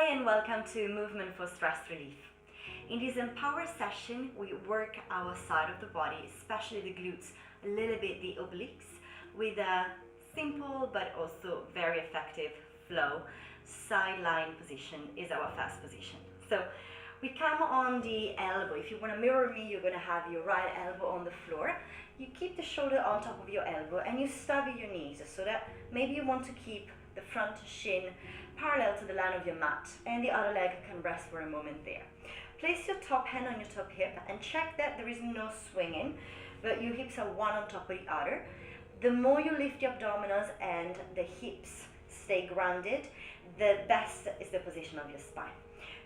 Hi and welcome to Movement for Stress Relief. In this Empower session, we work our side of the body, especially the glutes, a little bit the obliques, with a simple but also very effective flow. Sideline position is our first position. So we come on the elbow. If you want to mirror me, you're going to have your right elbow on the floor. You keep the shoulder on top of your elbow and you stagger your knees so that maybe you want to keep the front shin parallel to the line of your mat and the other leg can rest for a moment there. Place your top hand on your top hip and check that there is no swinging, but your hips are one on top of the other. The more you lift the abdominals and the hips stay grounded, the best is the position of your spine.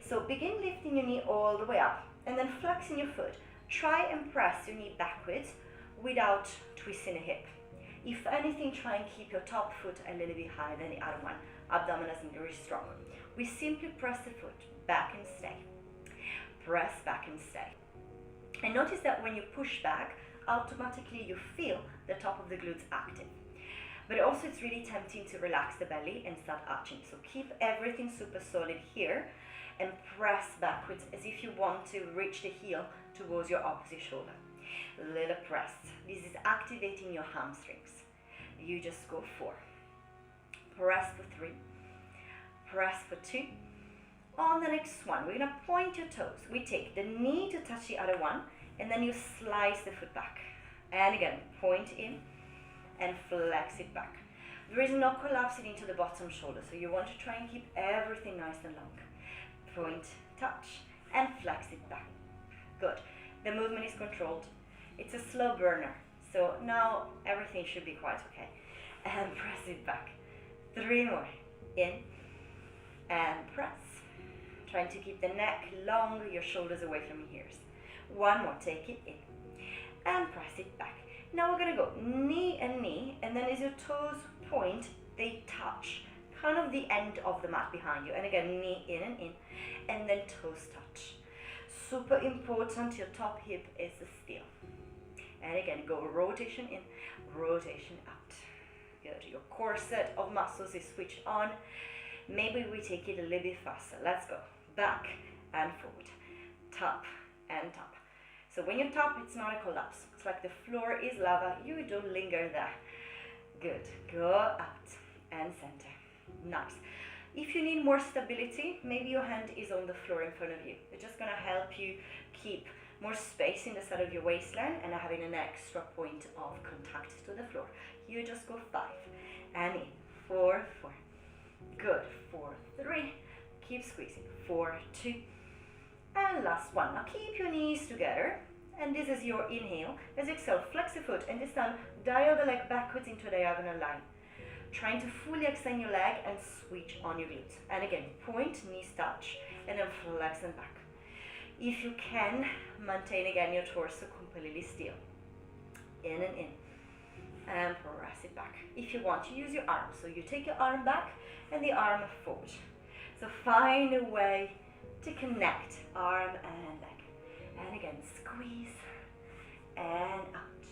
So begin lifting your knee all the way up and then flexing your foot. Try and press your knee backwards without twisting the hip. If anything, try and keep your top foot a little bit higher than the other one. Abdominals are very strong. We simply press the foot back and stay. Press back and stay. And notice that when you push back, automatically you feel the top of the glutes active. But also it's really tempting to relax the belly and start arching. So keep everything super solid here and press backwards as if you want to reach the heel towards your opposite shoulder. Little press. This is activating your hamstrings. You just go 4. Press for 3. Press for 2. On the next one, we're going to point your toes. We take the knee to touch the other one, and then you slice the foot back. And again, point in and flex it back. There is no collapsing into the bottom shoulder, so you want to try and keep everything nice and long. Point, touch, and flex it back. Good. The movement is controlled. It's a slow burner, so now everything should be quite okay. And press it back. 3 more. In and press. Trying to keep the neck long, your shoulders away from your ears. 1 more. Take it in and press it back. Now we're going to go knee, and then as your toes point, they touch kind of the end of the mat behind you. And again, knee in, and then toes touch. Super important, your top hip is still. And again, go rotation in, rotation out. Good. Your corset of muscles is switched on. Maybe we take it a little bit faster. Let's go. Back and forward. Top and top. So when you top, it's not a collapse. It's like the floor is lava. You don't linger there. Good. Go out and center. Nice. If you need more stability, maybe your hand is on the floor in front of you. It's just going to help you keep more space in the side of your waistline and having an extra point of contact to the floor. You just go 5 and in. 4, 4. Good. 4, 3. Keep squeezing. 4, 2. And last one. Now keep your knees together. And this is your inhale. As you exhale, flex the foot and this time dial the leg backwards into a diagonal line. Trying to fully extend your leg and switch on your glutes. And again, point, knees touch, and then flex them back. If you can, maintain again your torso completely still. In and press it back. If you want, you use your arm. So you take your arm back and the arm forward. So find a way to connect arm and leg. And again, squeeze and out.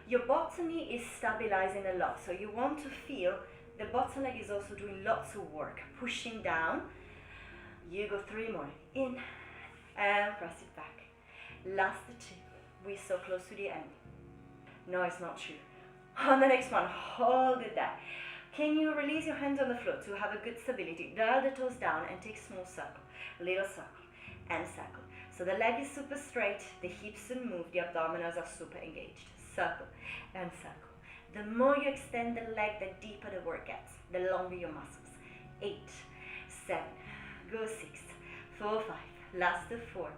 Your bottom knee is stabilizing a lot, so you want to feel the bottom leg is also doing lots of work, pushing down. You go 3 more. In and press it back. Last 2. We're so close to the end. No, it's not true. On the next one, hold it there. Can you release your hands on the floor to have a good stability? Dial the toes down and take small circle, little circle, and circle. So the leg is super straight, the hips don't move, the abdominals are super engaged. Circle and circle. The more you extend the leg, the deeper the work gets, the longer your muscles. 8, 7, go 6, 4, 5, last 4,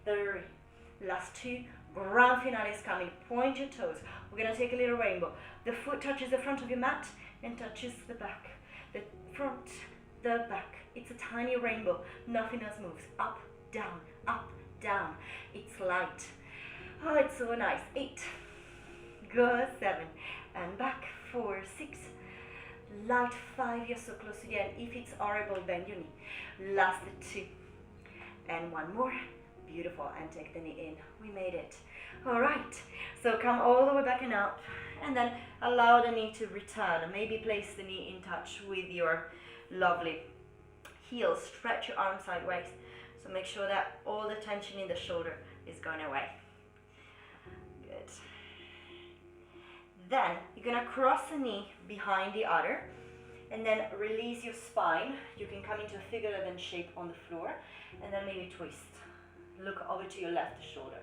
3, last 2, grand finale is coming. Point your toes. We're going to take a little rainbow. The foot touches the front of your mat and touches the back. The front, the back. It's a tiny rainbow. Nothing else moves. Up, down, up, down. It's light. Oh, it's so nice. 8. Go 7 and back 4, 6, light 5, you're so close to the end. If it's horrible, bend your knee. Last 2 and 1 more. Beautiful. And take the knee in. We made it. All right, so come all the way back and up and then allow the knee to return. Maybe place the knee in touch with your lovely heel, stretch your arm sideways. So make sure that all the tension in the shoulder is going away. Good. Then you're gonna cross the knee behind the other and then release your spine. You can come into a figure 11 shape on the floor and then maybe twist. Look over to your left shoulder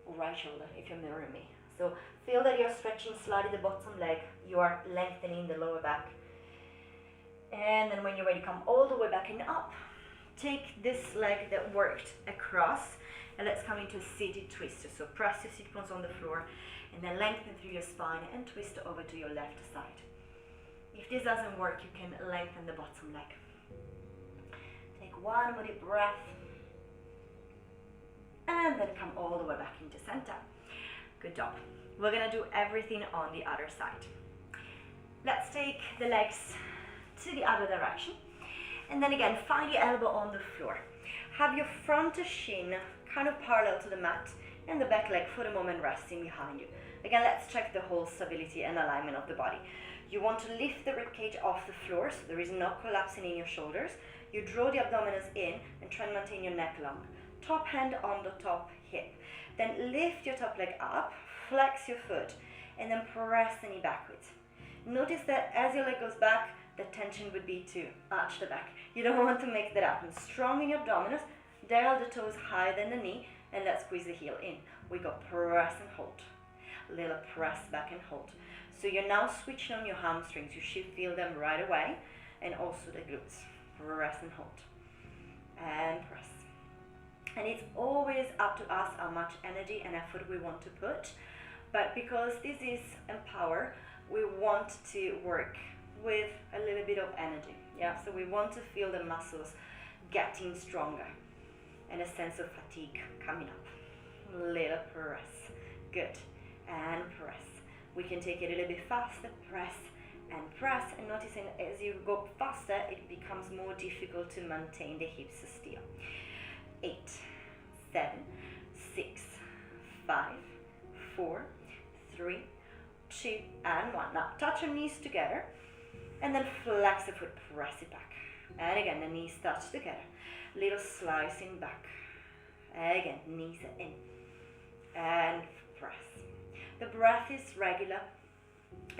or right shoulder if you're mirroring me. So feel that you're stretching slightly the bottom leg, you are lengthening the lower back. And then when you're ready, come all the way back and up. Take this leg that worked across and let's come into a seated twister. So press your sit bones on the floor and then lengthen through your spine and twist over to your left side. If this doesn't work, you can lengthen the bottom leg. Take one more deep breath and then come all the way back into center. Good job. We're gonna do everything on the other side. Let's take the legs to the other direction. And then again, find your elbow on the floor. Have your front shin kind of parallel to the mat and the back leg for the moment resting behind you. Again, let's check the whole stability and alignment of the body. You want to lift the ribcage off the floor so there is no collapsing in your shoulders. You draw the abdominals in and try and maintain your neck long. Top hand on the top hip. Then lift your top leg up, flex your foot, and then press the knee backwards. Notice that as your leg goes back, the tension would be to arch the back. You don't want to make that happen. Strong in your abdominals, dial the toes higher than the knee, and let's squeeze the heel in. We go press and hold. Little press back and hold. So you're now switching on your hamstrings. You should feel them right away, and also the glutes. Press and hold. And press. And it's always up to us how much energy and effort we want to put. But because this is Empower, we want to work with a little bit of energy. Yeah, so we want to feel the muscles getting stronger and a sense of fatigue coming up. Little press. Good. And press. We can take it a little bit faster. Press and press. And noticing as you go faster, it becomes more difficult to maintain the hips still. 8, 7, 6, 5, 4, 3, 2, and 1. Now touch your knees together and then flex the foot, press it back. And again, the knees touch together. Little slicing back. Again, knees in. And press. The breath is regular.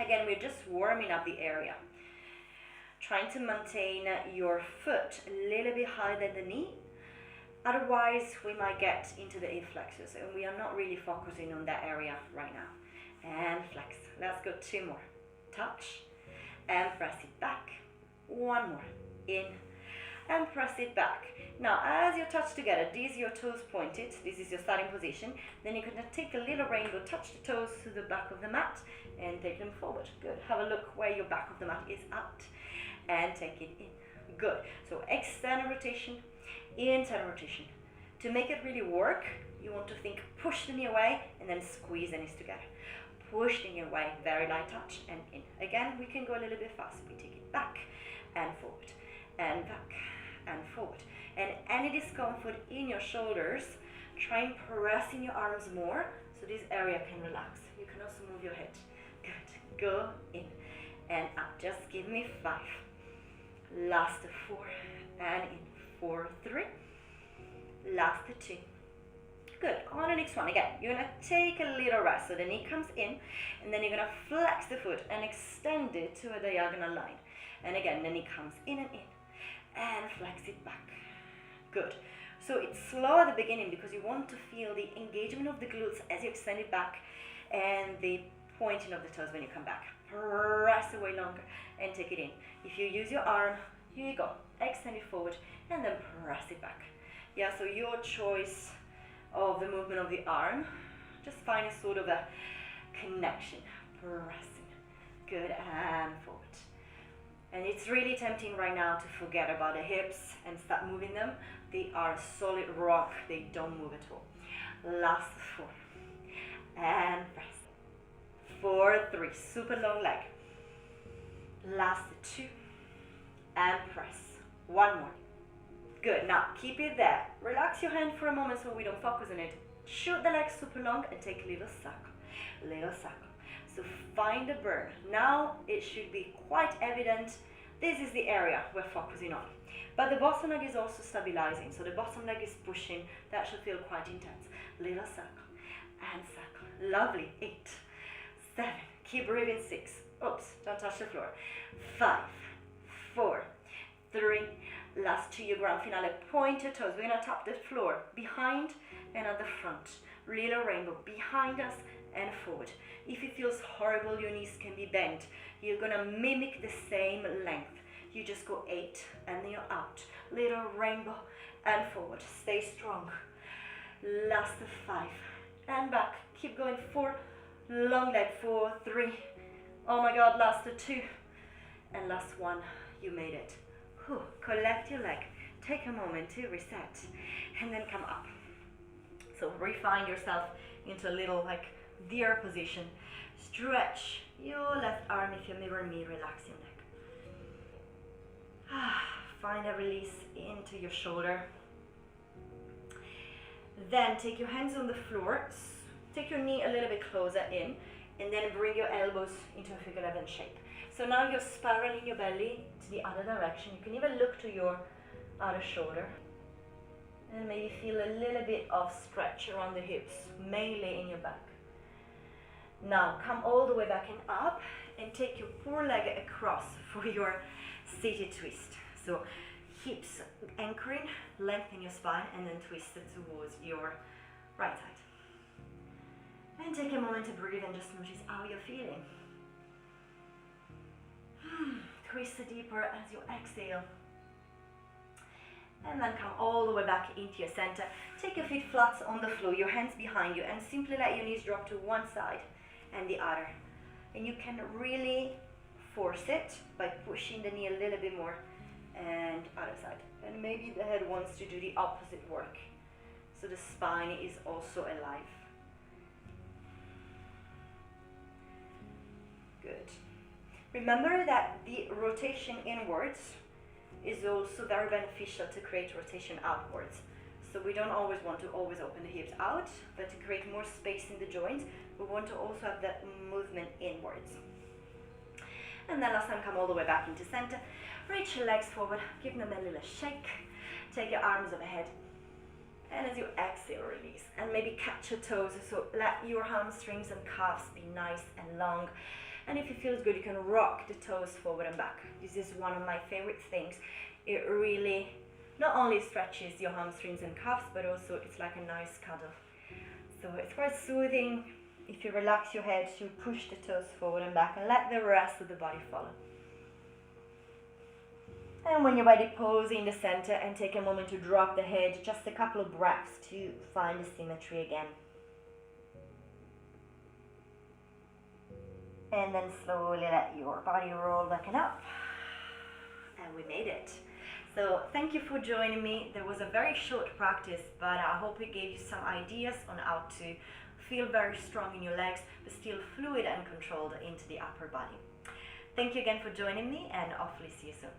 Again, we're just warming up the area. Trying to maintain your foot a little bit higher than the knee. Otherwise, we might get into the hip flexors, and we are not really focusing on that area right now. And flex. Let's go 2 more. Touch and press it back. 1 more. In and press it back. Now, as you touch together, these are your toes pointed. This is your starting position. Then you're going to take a little rainbow, touch the toes to the back of the mat, and take them forward. Good. Have a look where your back of the mat is out, and take it in. Good. So external rotation, internal rotation. To make it really work, you want to think push the knee away and then squeeze the knees together. Push the knee away, very light touch, and in. Again, we can go a little bit faster. We take it back and forward, and back and forward. And any discomfort in your shoulders, try and press in your arms more so this area can relax. You can also move your head. Good. Go in and out. Just give me 5. Last 4 and in. 4, 3. Last 2. Good. On the next one, again, you're going to take a little rest. So the knee comes in, and then you're going to flex the foot and extend it to a diagonal line. And again, the knee comes in and flex it back. Good. So it's slow at the beginning because you want to feel the engagement of the glutes as you extend it back and the pointing of the toes when you come back. Press away longer and take it in. If you use your arm, here you go. Extend it forward and then press it back. Yeah, so your choice of the movement of the arm, just find a sort of a connection. Pressing. Good, and forward. And it's really tempting right now to forget about the hips and start moving them. They are solid rock. They don't move at all. Last 4. And press. 4, 3. Super long leg. Last 2. And press. 1 more. Good. Now keep it there. Relax your hand for a moment so we don't focus on it. Shoot the legs super long and take a little circle. Little circle. So find the burn. Now it should be quite evident This is the area we're focusing on. But the bottom leg is also stabilizing, so the bottom leg is pushing. That should feel quite intense. Little circle and circle. Lovely. 8, 7, keep breathing. 6, oops, don't touch the floor. 5, 4, 3, last 2, your grand finale. Point your toes. We're gonna tap the floor behind and at the front. Little rainbow behind us and forward. If it feels horrible, your knees can be bent. You're gonna mimic the same length. You just go 8 and then you're out. Little rainbow and forward. Stay strong. Last 5 and back. Keep going. 4, long leg. 4, 3. Oh my God, last 2 and last 1. You made it. Whew. Collect your leg. Take a moment to reset and then come up. So refine yourself into a little like deer position. Stretch your left arm if you mirror me. Relax your neck. Find a release into your shoulder. Then take your hands on the floor. Take your knee a little bit closer in, and then bring your elbows into a figure 11 shape. So now you're spiraling your belly to the other direction. You can even look to your other shoulder. And maybe feel a little bit of stretch around the hips, mainly in your back. Now come all the way back and up, and take your poor leg across for your seated twist. So hips anchoring, lengthen your spine, and then twist it towards your right side. And take a moment to breathe and just notice how you're feeling. Twist deeper as you exhale. And then come all the way back into your center. Take your feet flat on the floor, your hands behind you, and simply let your knees drop to one side and the other. And you can really force it by pushing the knee a little bit more, and other side. And maybe the head wants to do the opposite work, so the spine is also alive. Good. Remember that the rotation inwards is also very beneficial to create rotation outwards. So we don't always want to open the hips out, but to create more space in the joints, we want to also have that movement inwards. And then last time, come all the way back into center. Reach your legs forward, give them a little shake. Take your arms overhead. And as you exhale, release. And maybe catch your toes, so let your hamstrings and calves be nice and long. And if it feels good, you can rock the toes forward and back. This is one of my favorite things. It really not only stretches your hamstrings and calves, but also it's like a nice cuddle. So it's quite soothing. If you relax your head, you push the toes forward and back and let the rest of the body follow. And when you're ready, pose in the center and take a moment to drop the head, just a couple of breaths to find the symmetry again. And then slowly let your body roll back and up. And we made it. So thank you for joining me. There was a very short practice, but I hope it gave you some ideas on how to feel very strong in your legs, but still fluid and controlled into the upper body. Thank you again for joining me, and hopefully see you soon.